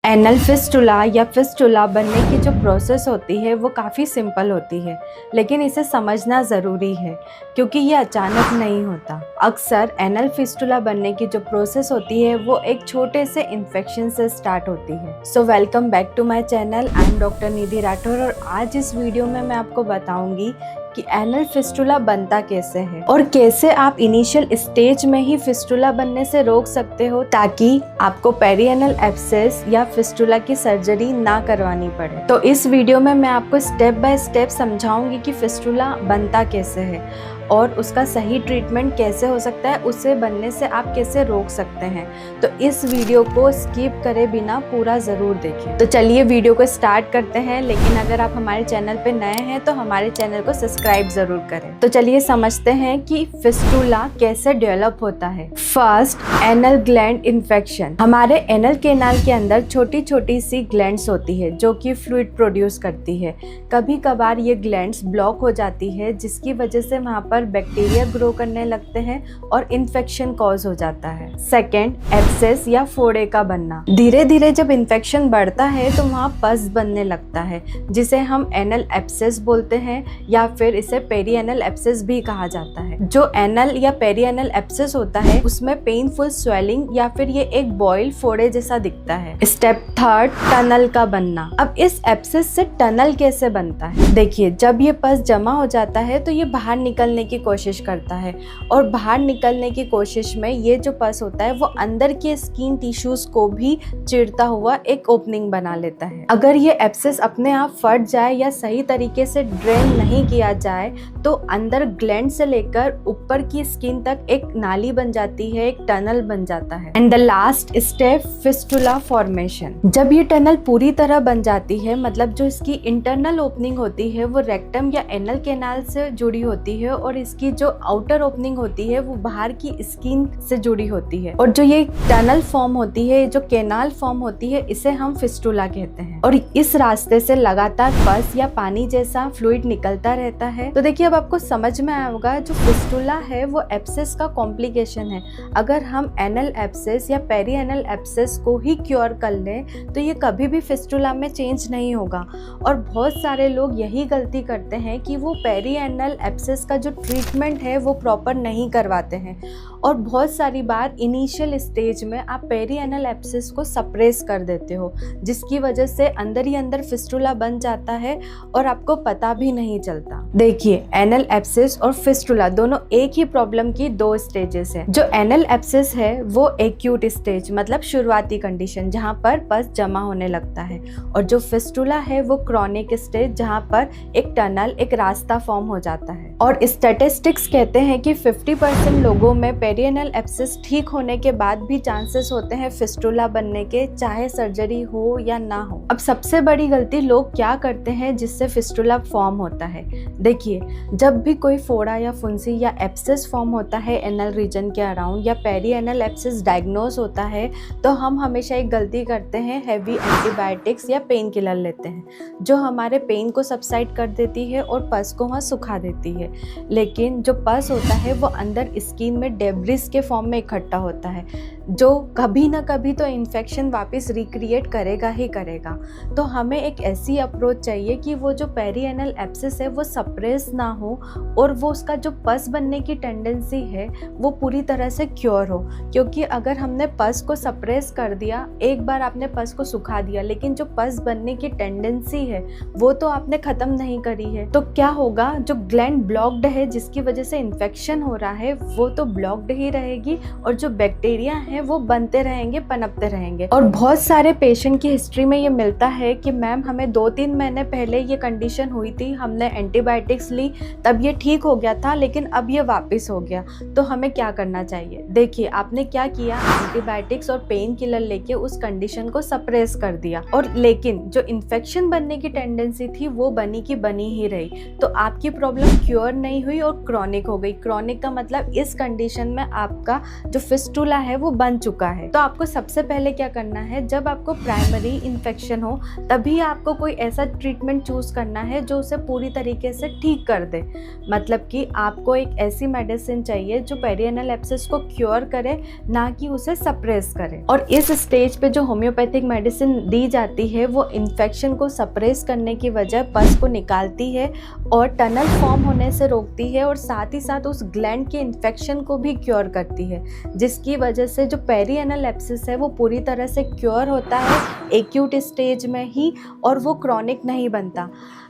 Anal fistula या fistula बनने की जो प्रोसेस होती है वो काफ़ी सिंपल होती है, लेकिन इसे समझना ज़रूरी है क्योंकि ये अचानक नहीं होता। अक्सर एनल फिस्टुला बनने की जो प्रोसेस होती है वो एक छोटे से इन्फेक्शन से स्टार्ट होती है। So welcome back to my channel, I am doctor Nidhi Rathore और आज इस वीडियो में मैं आपको बताऊंगी कि एनल फिस्टुला बनता कैसे है और कैसे आप इनिशियल स्टेज में ही फिस्टुला बनने से रोक सकते हो ताकि आपको पेरिएनल एब्सेस या फिस्टुला की सर्जरी ना करवानी पड़े। तो इस वीडियो में मैं आपको स्टेप बाय स्टेप समझाऊंगी कि फिस्टुला बनता कैसे है और उसका सही ट्रीटमेंट कैसे हो सकता है, उसे बनने से आप कैसे रोक सकते हैं। तो इस वीडियो को स्किप करे बिना पूरा ज़रूर देखें। तो चलिए वीडियो को स्टार्ट करते हैं, लेकिन अगर आप हमारे चैनल पे नए हैं तो हमारे चैनल को सब्सक्राइब ज़रूर करें। तो चलिए समझते हैं कि फिस्टुला कैसे डेवलप होता है। First, anal gland infection. हमारे एनल कैनाल के अंदर छोटी छोटी सी ग्लैंड्स होती है जो कि फ्लूइड प्रोड्यूस करती है। कभी कभार ये ग्लैंड्स ब्लॉक हो जाती है जिसकी वजह से वहाँ पर बैक्टीरिया ग्रो करने लगते हैं और इन्फेक्शन कॉज हो जाता है। सेकेंड, एब्सेस या फोड़े का बनना। धीरे धीरे जब इन्फेक्शन बढ़ता है तो वहाँ पस बनने लगता है जिसे हम एनल एब्सेस बोलते हैं या फिर इसे पेरिएनल एब्सेस भी कहा जाता है। जो एनल या पेरिएनल एब्सेस होता है उसमें पेनफुल स्वेलिंग या फिर ये एक बॉयल फोड़े जैसा दिखता है। स्टेप थर्ड, टनल का बनना। अब इस एब्सेस से टनल कैसे बनता है? देखिए, जब ये पस जमा हो जाता है तो ये बाहर निकलने की कोशिश करता है और बाहर निकलने की कोशिश में ये जो पस होता है वो अंदर के स्किन टिश्यूज को भी चिरता हुआ एक ओपनिंग बना लेता है। अगर ये एब्सेस अपने आप फट जाए या सही तरीके से ड्रेन नहीं किया जाए तो अंदर ग्लैंड से लेकर ऊपर की स्किन तक एक नाली बन जाती है, एक टनल बन जाता है। And the last step, fistula formation. जब ये टनल पूरी तरह बन जाती है, मतलब जो इसकी इंटरनल ओपनिंग होती है वो रेक्टम या एनल कैनाल से जुड़ी होती है और इसकी जो आउटर ओपनिंग होती है वो बाहर की स्किन से जुड़ी होती है, और जो ये टनल फॉर्म होती है, जो कैनाल फॉर्म होती है, इसे हम फिस्टुला कहते हैं। और इस रास्ते से लगातार पस या पानी जैसा फ्लूइड निकलता रहता है। तो देखिए, अब आपको समझ में आया होगा जो फिस्टुला है वो एब्सेस का कॉम्प्लिकेशन है। अगर हम एनल एब्सेस या पेरिएनल एब्सेस को ही क्योर कर लें तो ये कभी भी फिस्टुला में चेंज नहीं होगा। और बहुत सारे लोग यही गलती करते हैं कि वो पेरिएनल एब्सेस का जो ट्रीटमेंट है वो प्रॉपर नहीं करवाते हैं और बहुत सारी बार इनिशियल स्टेज में आप पेरिएनल एब्सेस को सप्रेस कर देते हो जिसकी वजह से अंदर ही अंदर फिस्टुला बन जाता है और आपको पता भी नहीं चलता। देखिए, एनल एब्सेस और फिस्टुला दोनों एक ही प्रॉब्लम की दो स्टेजेस है। जो एनल एब्सेस है वो एक्यूट स्टेज, मतलब शुरुआती कंडीशन जहाँ पर पस जमा होने लगता है, और जो फिस्टुला है वो क्रॉनिक स्टेज जहाँ पर एक टनल, एक रास्ता फॉर्म हो जाता है। और स्टैटिस्टिक्स कहते हैं कि 50% लोगों में पेरिएनल एब्सेस ठीक होने के बाद भी चांसेस होते हैं फिस्टुला बनने के, चाहे सर्जरी हो या ना हो। अब सबसे बड़ी गलती लोग क्या करते हैं जिससे फिस्टुला फॉर्म होता है? देखिए, जब भी कोई फोड़ा या फुंसी या एब्सेस फॉर्म होता है एनल रीजन के अराउंड या पेरिएनल एब्सेस डायग्नोज होता है तो हम हमेशा एक गलती करते हैं, हैवी एंटीबायोटिक्स या पेन किलर लेते हैं जो हमारे पेन को सबसाइड कर देती है और पस को वहाँ सुखा देती है। लेकिन जो पस होता है वो अंदर स्किन में डेब्रिस के फॉर्म में इकट्ठा होता है जो कभी ना कभी तो इन्फेक्शन वापस रिक्रिएट करेगा ही करेगा। तो हमें एक ऐसी अप्रोच चाहिए कि वो जो पेरिएनल एब्सेस है वो सप्रेस ना हो और वो उसका जो पस बनने की टेंडेंसी है वो पूरी तरह से क्योर हो। क्योंकि अगर हमने पस को सप्रेस कर दिया, एक बार आपने पस को सुखा दिया, लेकिन जो पस बनने की टेंडेंसी है वो तो आपने ख़त्म नहीं करी है, तो क्या होगा? जो ग्लैंड ब्लॉक्ड है जिसकी वजह से इन्फेक्शन हो रहा है वो तो ब्लॉक्ड ही रहेगी और जो बैक्टीरिया है वो बनते रहेंगे, पनपते रहेंगे। और बहुत सारे पेशेंट की हिस्ट्री में ये मिलता है कि मैम हमें 2-3 महीने पहले ये कंडीशन हुई थी, हमने एंटीबायोटिक्स ली, तब ये ठीक हो गया था, लेकिन अब ये वापस हो गया। तो हमें क्या करना चाहिए? देखिए, आपने क्या किया, एंटीबायोटिक्स और पेन किलर लेके उस कंडीशन को सप्रेस कर दिया, और लेकिन जो इन्फेक्शन बनने की टेंडेंसी थी वो बनी की बनी ही रही। तो आपकी प्रॉब्लम क्योर क्योर नहीं हुई और क्रॉनिक हो गई। क्रॉनिक का मतलब इस कंडीशन में आपका जो फिस्टुला है वो बन चुका है। तो आपको सबसे पहले क्या करना है, जब आपको प्राइमरी इन्फेक्शन हो तभी आपको कोई ऐसा ट्रीटमेंट चूज करना है जो उसे पूरी तरीके से ठीक कर दे। मतलब कि आपको एक ऐसी मेडिसिन चाहिए जो पेरिएनल एब्सेस को क्योर करे, ना कि उसे सप्रेस करे। और इस स्टेज पे जो होम्योपैथिक मेडिसिन दी जाती है वो इन्फेक्शन को सप्रेस करने की वजह पस को निकालती है और टनल फॉर्म होने से रोकती है, और साथ ही साथ उस ग्लैंड के इन्फेक्शन को भी क्योर करती है, जिसकी वजह से जो पेरिएनल एब्सेस है वो पूरी तरह से क्योर होता है एक्यूट स्टेज में ही, और वो क्रॉनिक नहीं बनता।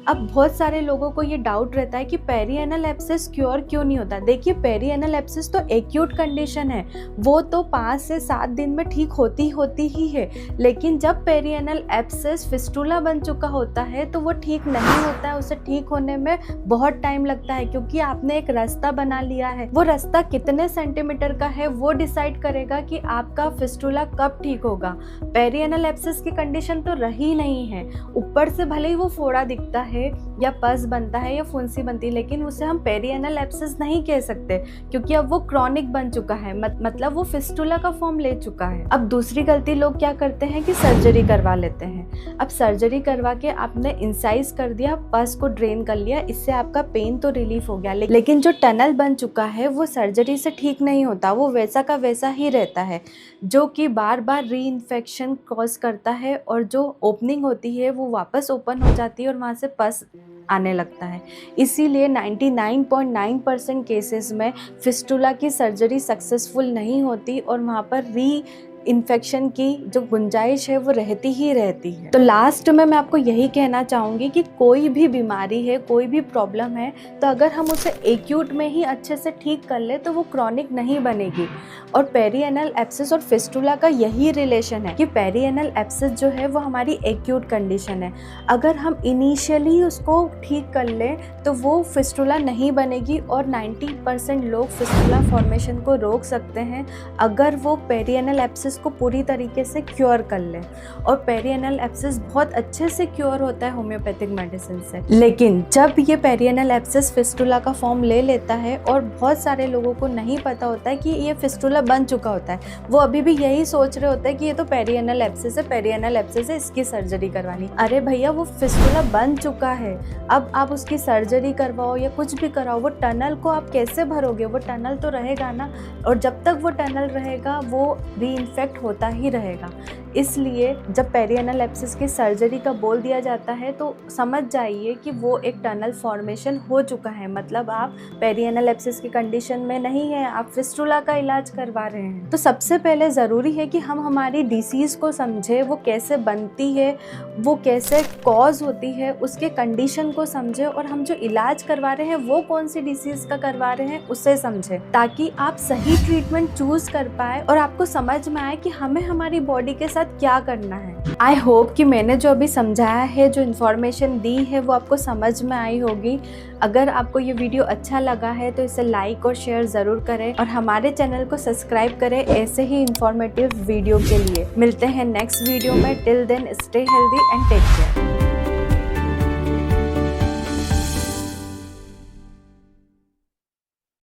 अब बहुत सारे लोगों को ये डाउट रहता है कि पेरिएनल एब्सेस क्योर क्यों नहीं होता। देखिए, पेरिएनल एब्सेस तो एक्यूट कंडीशन है, वो तो 5 से 7 दिन में ठीक होती ही है। लेकिन जब पेरिएनल एब्सेस फिस्टुला बन चुका होता है तो वो ठीक नहीं होता है, उसे ठीक होने में बहुत टाइम लगता है, क्योंकि आपने एक रास्ता बना लिया है। वो रास्ता कितने सेंटीमीटर का है वो डिसाइड करेगा कि आपका फिस्टुला कब ठीक होगा। पेरिएनल एब्सेस की कंडीशन तो रही नहीं है, ऊपर से भले ही वो फोड़ा दिखता है या पस बनता है या फुंसी बनती है, लेकिन उसे हम पेरिएनल एब्सेस नहीं कह सकते, क्योंकि अब वो क्रॉनिक बन चुका है, मतलब वो फिस्टुला का फॉर्म ले चुका है। अब दूसरी गलती लोग क्या करते हैं कि सर्जरी करवा लेते हैं। अब सर्जरी करवा के आपने इंसाइज कर दिया, पस को ड्रेन कर लिया, इससे आपका पेन तो रिलीफ हो गया, लेकिन जो टनल बन चुका है वो सर्जरी से ठीक नहीं होता, वो वैसा का वैसा ही रहता है, जो कि बार बार री इन्फेक्शन कॉज करता है, और जो ओपनिंग होती है वो वापस ओपन हो जाती है और वहाँ से पस आने लगता है। इसीलिए 99.9% केसेस में फिस्टुला की सर्जरी सक्सेसफुल नहीं होती और वहाँ पर री इन्फेक्शन की जो गुंजाइश है वो रहती ही रहती है। तो लास्ट में मैं आपको यही कहना चाहूँगी कि कोई भी बीमारी है, कोई भी प्रॉब्लम है, तो अगर हम उसे एक्यूट में ही अच्छे से ठीक कर ले तो वो क्रॉनिक नहीं बनेगी। और पेरिएनल एब्सेस और फिस्टुला का यही रिलेशन है कि पेरिएनल एब्सेस जो है वो हमारी एक्यूट कंडीशन है, अगर हम इनिशियली उसको ठीक कर लें तो वो फिस्टुला नहीं बनेगी, और 90% लोग फिस्टुला फॉर्मेशन को रोक सकते हैं अगर वो पेरिएनल एब्सेस को पूरी तरीके से क्योर कर ले। और पेरिएनल एब्सेस बहुत अच्छे से क्योर होता है होम्योपैथिक मेडिसिन से। लेकिन जब ये पेरिएनल एब्सेस फिस्टुला का फॉर्म ले लेता है, और बहुत सारे लोगों को नहीं पता होता है कि ये फिस्टुला बन चुका होता है, वो अभी भी यही सोच रहे होते हैं कि ये तो पेरिएनल एब्सेस है, पेरिएनल एब्सेस है, इसकी सर्जरी करवानी। अरे भैया, वो फिस्टुला बन चुका है, अब आप उसकी सर्जरी करवाओ या कुछ भी कराओ, वो टनल को आप कैसे भरोगे? वो टनल तो रहेगा ना, और जब तक वो टनल रहेगा वो री इन्फेक्ट होता ही रहेगा। इसलिए जब पेरिएनल एब्सेस की सर्जरी का बोल दिया जाता है तो समझ जाइए कि वो एक टनल फॉर्मेशन हो चुका है, मतलब आप पेरिएनल एब्सेस की कंडीशन में नहीं है, आप फिस्टुला का इलाज करवा रहे हैं। तो सबसे पहले ज़रूरी है कि हम हमारी डिसीज़ को समझें, वो कैसे बनती है, वो कैसे कॉज होती है, उसके कंडीशन को समझें, और हम जो इलाज करवा रहे हैं वो कौन सी डिसीज़ का करवा रहे हैं उसे समझें, ताकि आप सही ट्रीटमेंट चूज़ कर पाए और आपको समझ में आए कि हमें हमारी बॉडी के साथ क्या करना है। आई होप कि मैंने जो अभी समझाया है, जो इन्फॉर्मेशन दी है, वो आपको समझ में आई होगी। अगर आपको ये वीडियो अच्छा लगा है तो इसे लाइक और शेयर ज़रूर करें, और हमारे चैनल को सब्सक्राइब करें ऐसे ही इन्फॉर्मेटिव वीडियो के लिए। मिलते हैं नेक्स्ट वीडियो में। Till then stay healthy and take care.